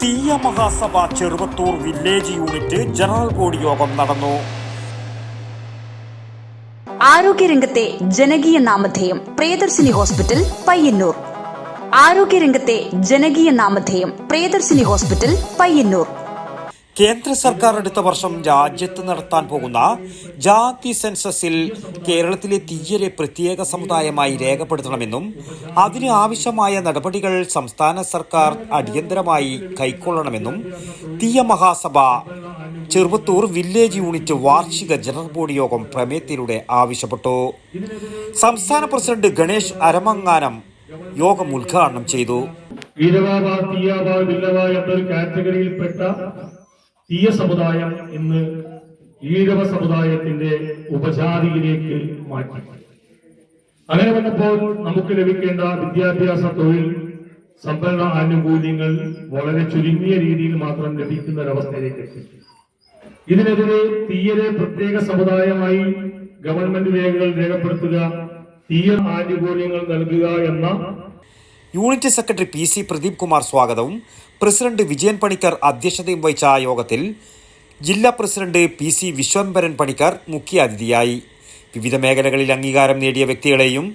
തീയ Mahasabha Cheruvathur village unit general body യോഗം നടന്നു. ആരോഗ്യരംഗത്തെ ജനകീയ നാമധേയം പ്രിയദർശിനി ഹോസ്പിറ്റൽ പയ്യന്നൂർ. ആരോഗ്യരംഗത്തെ ജനകീയ നാമധേയം പ്രിയദർശിനി ഹോസ്പിറ്റൽ പയ്യന്നൂർ. കേന്ദ്ര സർക്കാർ അടുത്ത വർഷം രാജ്യത്ത് നടത്താൻ പോകുന്ന ജാതി സെൻസസിൽ കേരളത്തിലെ തീയരെ പ്രത്യേക സമുദായമായി രേഖപ്പെടുത്തണമെന്നും അതിന് ആവശ്യമായ നടപടികൾ സംസ്ഥാന സർക്കാർ അടിയന്തരമായി കൈക്കൊള്ളണമെന്നും തീയ മഹാസഭ ചെറുവത്തൂർ വില്ലേജ് യൂണിറ്റ് വാർഷിക ജനറൽ ബോഡി യോഗം പ്രമേയത്തിലൂടെ ആവശ്യപ്പെട്ടു. സംസ്ഥാന പ്രസിഡന്റ് ഗണേഷ് അരമങ്ങാനം യോഗം ഉദ്ഘാടനം ചെയ്തു. തീയ സമുദായം ഇന്ന് ഈഴവ സമുദായത്തിന്റെ ഉപജാതിയിലേക്ക് മാറ്റി. അങ്ങനെ വന്നപ്പോൾ നമുക്ക് ലഭിക്കേണ്ട വിദ്യാഭ്യാസ, തൊഴിൽ, സംഭരണ ആനുകൂല്യങ്ങൾ വളരെ ചുരുങ്ങിയ രീതിയിൽ മാത്രം ലഭിക്കുന്ന ഒരവസ്ഥയിലേക്ക് എത്തി. ഇതിനെതിരെ തീയരെ പ്രത്യേക സമുദായമായി ഗവൺമെന്റ് രേഖകൾ രേഖപ്പെടുത്തുക, തീയ ആനുകൂല്യങ്ങൾ നൽകുക എന്ന unit secretary PC Pradeep Kumar സ്വാഗതവും പ്രസിഡന്റ് വിജയൻ പണിക്കർ അധ്യക്ഷതയും വഹിച്ച യോഗത്തിൽ ജില്ലാ പ്രസിഡന്റ് PC വിശ്വംഭരൻ പണിക്കർ മുഖ്യാതിഥിയായി. വിവിധ മേഖലകളിൽ അംഗീകാരം നേടിയ വ്യക്തികളെയും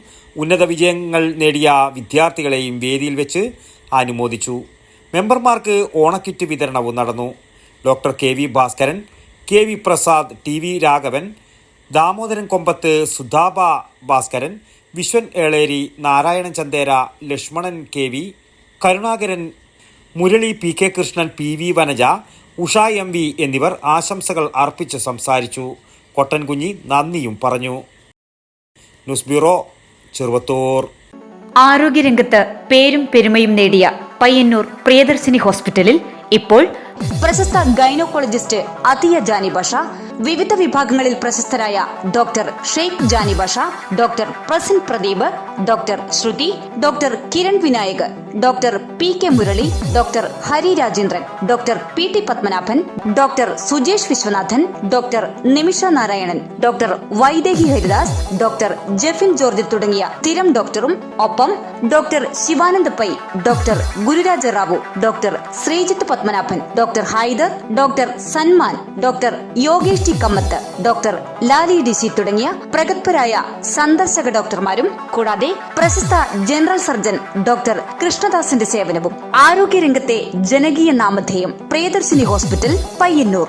ഉന്നത വിജയങ്ങൾ നേടിയ വിദ്യാർത്ഥികളെയും വേദിയിൽ വെച്ച് അനുമോദിച്ചു. മെമ്പർമാർക്ക് ഓണക്കിറ്റ് വിതരണവും നടന്നു. Doctor KV Bhaskaran, KV Prasad, TV Raghavan, Damodaran Kombath, സുധാബ Bhaskaran, Vishwan Eleri, Narayanan Chandera, Lakshmanan KV, Karunakaran, Murali, PK Krishnan, PV Vanaja, Usha MV എന്നിവർ ആശംസകൾ അർപ്പിച്ച് സംസാരിച്ചു. കൊട്ടൻകുഞ്ഞി നന്ദിയും പറഞ്ഞു. News bureau, Cheruvathur. ആരോഗ്യരംഗത്ത് പേരും പെരുമയും നേടിയ പയ്യന്നൂർ പ്രിയദർശിനി ഹോസ്പിറ്റലിൽ ഇപ്പോൾ പ്രശസ്ത ഗൈനക്കോളജിസ്റ്റ് അതിയ ജാനി ബഷ, വിവിധ വിഭാഗങ്ങളിൽ പ്രശസ്തരായ doctor Sheikh Jani Basha, doctor Prasin Pradeep, doctor Shruti, doctor Kiran Vinayak, doctor PK Murali, doctor Hari Rajendran, doctor PT Padmanabhan, doctor Sujesh Vishwanathan, doctor Nimisha Narayanan, doctor Vaidehi Haridas, doctor Jefin George തുടങ്ങിയ സ്ഥിരം ഡോക്ടറും ഒപ്പം doctor Shivanand Pai, doctor Gururaja Rao, doctor Sreejith Padmanabhan, doctor Haider, doctor Sanman, doctor Yogesh T Kamath, doctor Lali DC തുടങ്ങിയ പ്രഗത്ഭരായ സന്ദർശക ഡോക്ടർമാരും കൂടാതെ പ്രശസ്ത ജനറൽ സർജൻ ഡോക്ടർ കൃഷ്ണദാസിന്റെ സേവനവും. ആരോഗ്യരംഗത്തെ ജനകീയ നാമധേയം പ്രിയദർശിനി ഹോസ്പിറ്റൽ പയ്യന്നൂർ.